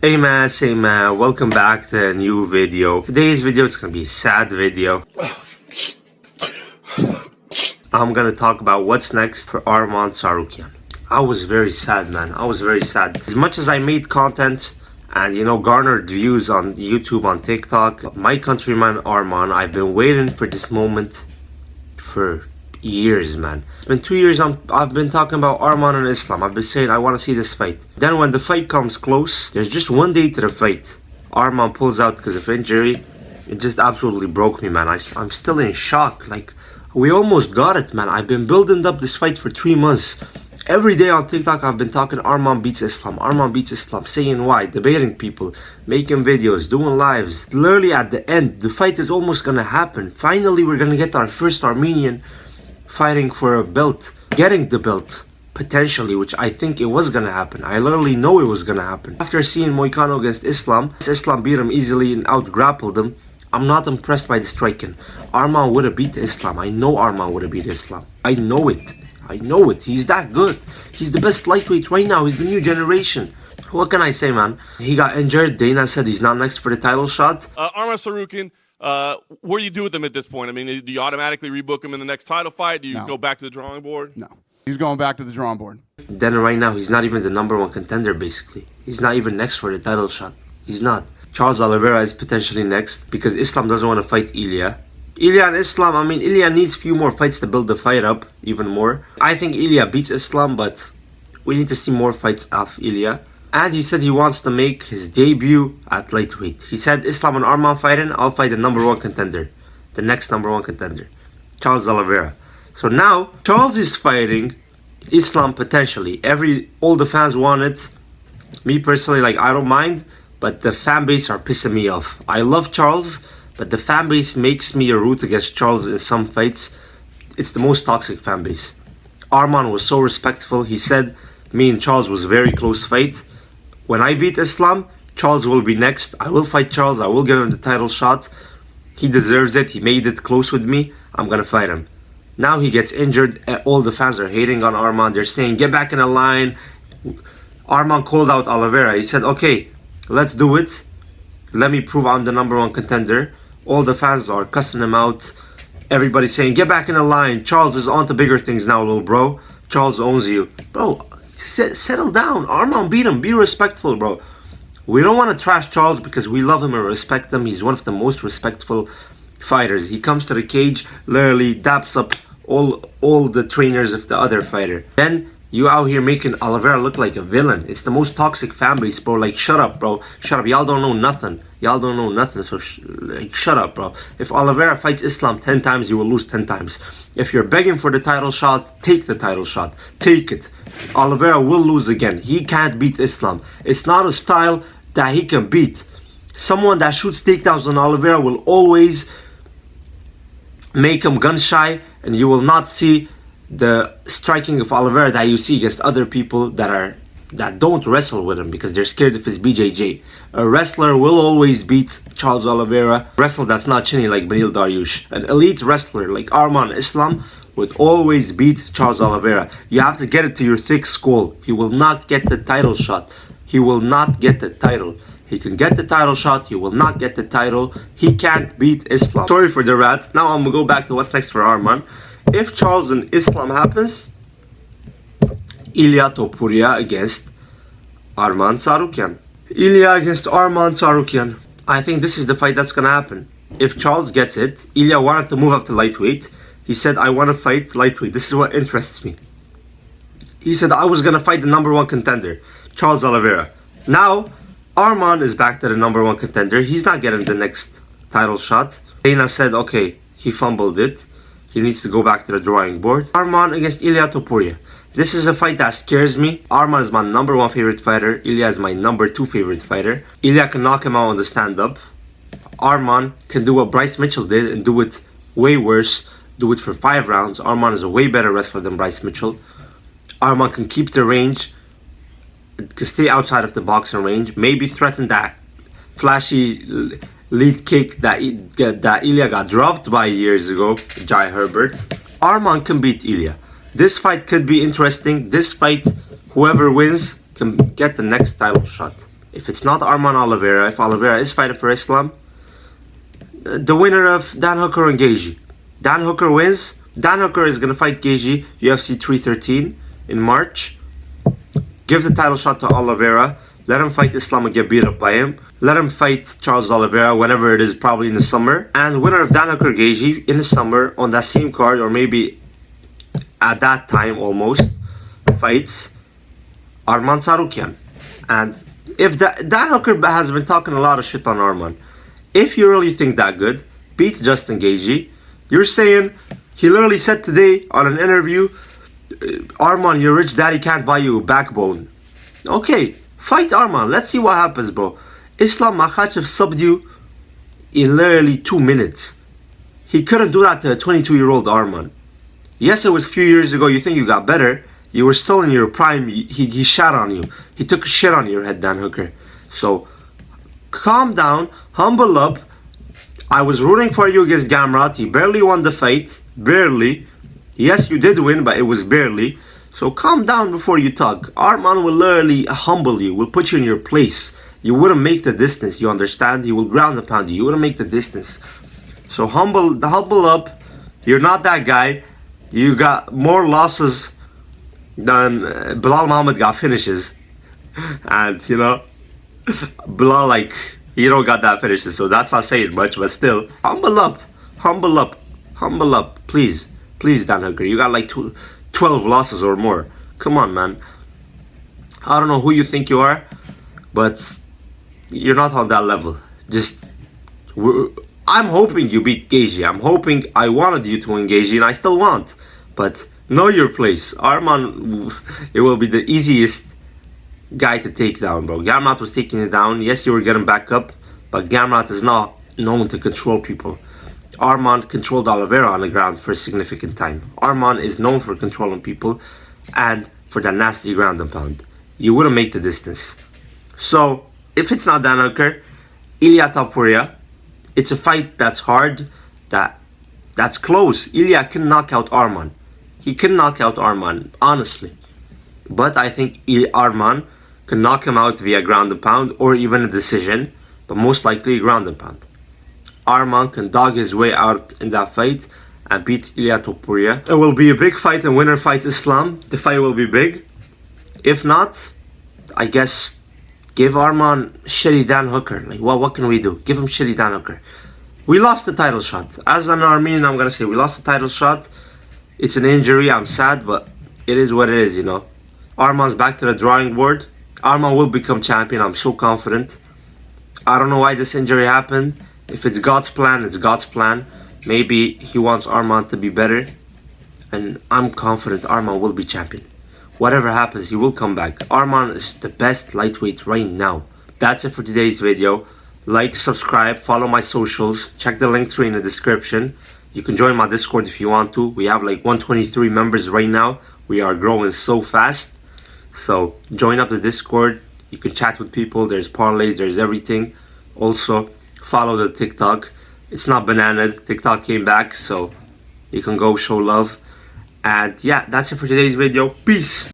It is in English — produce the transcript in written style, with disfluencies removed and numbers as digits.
Hey man, say man, welcome back to a new video. Today's video is gonna be a sad video. I'm gonna talk about what's next for Arman Tsarukyan. I was very sad, man. I was very sad. As much as I made content and garnered views on YouTube, on TikTok, my countryman Arman, I've been waiting for this moment for years, man. It's been 2 years I've been talking about Arman and Islam. I've been saying I want to see this fight. Then when the fight comes close, there's just one day to the fight. Arman pulls out because of injury. It just absolutely broke me, man. I'm still in shock. Like, we almost got it, man. I've been building up this fight for 3 months. Every day on TikTok I've been talking Arman beats Islam, Arman beats Islam, saying why, debating people, making videos, doing lives. Literally at the end, the fight is almost gonna happen. Finally we're gonna get our first Armenian fighting for a belt, getting the belt, potentially, which I think it was gonna happen. I literally know it was gonna happen. After seeing Moicano against Islam beat him easily and out-grappled him. I'm not impressed by the striking. Arman would have beat Islam. I know Arman would have beat Islam. I know it. I know it. He's that good. He's the best lightweight right now. He's the new generation. What can I say, man? He got injured. Dana said he's not next for the title shot. Arman Tsarukyan, what do you do with him at this point? I mean, do you automatically rebook him in the next title fight? Do you go back to the drawing board? No. He's going back to the drawing board. Then right now, he's not even the #1 contender, basically. He's not even next for the title shot. He's not. Charles Oliveira is potentially next because Islam doesn't want to fight Ilya. Ilya and Islam, I mean, Ilya needs a few more fights to build the fight up even more. I think Ilya beats Islam, but we need to see more fights of Ilya. And he said he wants to make his debut at lightweight. He said, Islam and Arman fighting, I'll fight the #1 contender. The next #1 contender. Charles Oliveira. So now, Charles is fighting Islam potentially. All the fans want it. Me personally, I don't mind. But the fan base are pissing me off. I love Charles, but the fan base makes me root against Charles in some fights. It's the most toxic fan base. Arman was so respectful. He said, me and Charles was a very close fight. When I beat Islam, Charles will be next. I will fight Charles. I will give him the title shot. He deserves it. He made it close with me. I'm going to fight him. Now he gets injured. All the fans are hating on Arman. They're saying, get back in the line. Arman called out Oliveira. He said, okay, let's do it. Let me prove I'm the #1 contender. All the fans are cussing him out. Everybody's saying, get back in the line. Charles is on to bigger things now, little bro. Charles owns you. Bro, settle down. Arman beat him. Be respectful, bro. We don't want to trash Charles because we love him and respect him. He's one of the most respectful fighters. He comes to the cage, literally daps up all the trainers of the other fighter. Then you out here making Oliveira look like a villain. It's the most toxic fan base, bro. Like, shut up, bro. Shut up. Y'all don't know nothing. Y'all don't know nothing. So, shut up, bro. If Oliveira fights Islam 10 times, you will lose 10 times. If you're begging for the title shot, take the title shot. Take it. Oliveira will lose again. He can't beat Islam. It's not a style that he can beat. Someone that shoots takedowns on Oliveira will always make him gun shy, and you will not see the striking of Oliveira that you see against other people that don't wrestle with him because they're scared of his BJJ. A wrestler will always beat Charles Oliveira. A wrestler that's not chinny like Benil Dariush. An elite wrestler like Arman Islam would always beat Charles Oliveira. You have to get it to your thick skull. He will not get the title shot. He will not get the title. He can get the title shot. He will not get the title. He can't beat Islam. Sorry for the rant. Now I'm gonna go back to what's next for Arman. If Charles and Islam happens, Ilya Topuria against Arman Tsarukyan. Ilya against Arman Tsarukyan. I think this is the fight that's gonna happen. If Charles gets it, Ilya wanted to move up to lightweight. He said, I want to fight lightweight. This is what interests me. He said, I was gonna fight the #1 contender, Charles Oliveira. Now, Arman is back to the #1 contender. He's not getting the next title shot. Dana said, okay, he fumbled it. He needs to go back to the drawing board. Arman against Ilya Topuria. This is a fight that scares me. Arman is my #1 favorite fighter. Ilya is my #2 favorite fighter. Ilya can knock him out on the stand-up. Arman can do what Bryce Mitchell did and do it way worse. Do it for 5 rounds. Arman is a way better wrestler than Bryce Mitchell. Arman can keep the range, can stay outside of the boxing range, maybe threaten that flashy lead kick that Ilya got dropped by years ago, Jai Herbert. Arman can beat Ilya. This fight could be interesting. This fight, whoever wins can get the next title shot. If it's not Arman Oliveira, if Oliveira is fighting for Islam, the winner of Dan Hooker and Gaethje. Dan Hooker wins. Dan Hooker is going to fight Gaethje, UFC 313 in March. Give the title shot to Oliveira. Let him fight Islam and get beat up by him. Let him fight Charles Oliveira whenever it is, probably in the summer. And winner of Dan Hooker Gaethje in the summer on that same card, or maybe at that time almost, fights Arman Tsarukyan. And if Dan Hooker has been talking a lot of shit on Arman, if you really think that good, beat Justin Gaethje. You're saying, he literally said today on an interview, Arman, your rich daddy can't buy you a backbone. Okay, fight Arman. Let's see what happens, bro. Islam Makhachev subbed you in literally 2 minutes. He couldn't do that to a 22-year-old Arman. Yes, it was a few years ago. You think you got better. You were still in your prime. He shot on you. He took a shit on your head, Dan Hooker. So, calm down. Humble up. I was rooting for you against Gamrot. He barely won the fight. Barely. Yes, you did win, but it was barely. So calm down before you talk. Arman will literally humble you. Will put you in your place. You wouldn't make the distance. You understand? He will ground and pound you. You wouldn't make the distance. So humble up. You're not that guy. You got more losses than Bilal Muhammad got finishes. And, you know, Bilal, like, you don't got that finishes. So that's not saying much, but still. Humble up. Humble up. Humble up. Please. Please, Dan Hooker. You got like 12 losses or more. Come on, man. I don't know who you think you are, but you're not on that level. I'm hoping you beat Gaethje. I wanted you to win Gaethje, and I still want. But know your place. Arman, it will be the easiest guy to take down, bro. Gamrot was taking it down. Yes, you were getting back up, but Gamrot is not known to control people. Arman controlled Oliveira on the ground for a significant time. Arman is known for controlling people and for that nasty ground and pound. You wouldn't make the distance. So, if it's not Dan Hooker, Ilia Topuria, it's a fight that's hard, that's close. Ilia can knock out Arman. He can knock out Arman, honestly. But I think Arman can knock him out via ground and pound or even a decision, but most likely ground and pound. Arman can dog his way out in that fight and beat Ilia Topuria. It will be a big fight and winner fights Islam. The fight will be big. If not, I guess give Arman shitty Dan Hooker. Like, what can we do? Give him shitty Dan Hooker. We lost the title shot. As an Armenian, I'm gonna say we lost the title shot. It's an injury. I'm sad, but it is what it is, you know. Arman's back to the drawing board. Arman will become champion. I'm so confident. I don't know why this injury happened. If it's God's plan, it's God's plan. Maybe he wants Arman to be better. And I'm confident Arman will be champion. Whatever happens, he will come back. Arman is the best lightweight right now. That's it for today's video. Like, subscribe, follow my socials. Check the link tree in the description. You can join my Discord if you want to. We have like 123 members right now. We are growing so fast. So join up the Discord. You can chat with people. There's parlays, there's everything. Also, follow the TikTok. It's not bananaed. TikTok came back, so you can go show love. And yeah, that's it for today's video. Peace.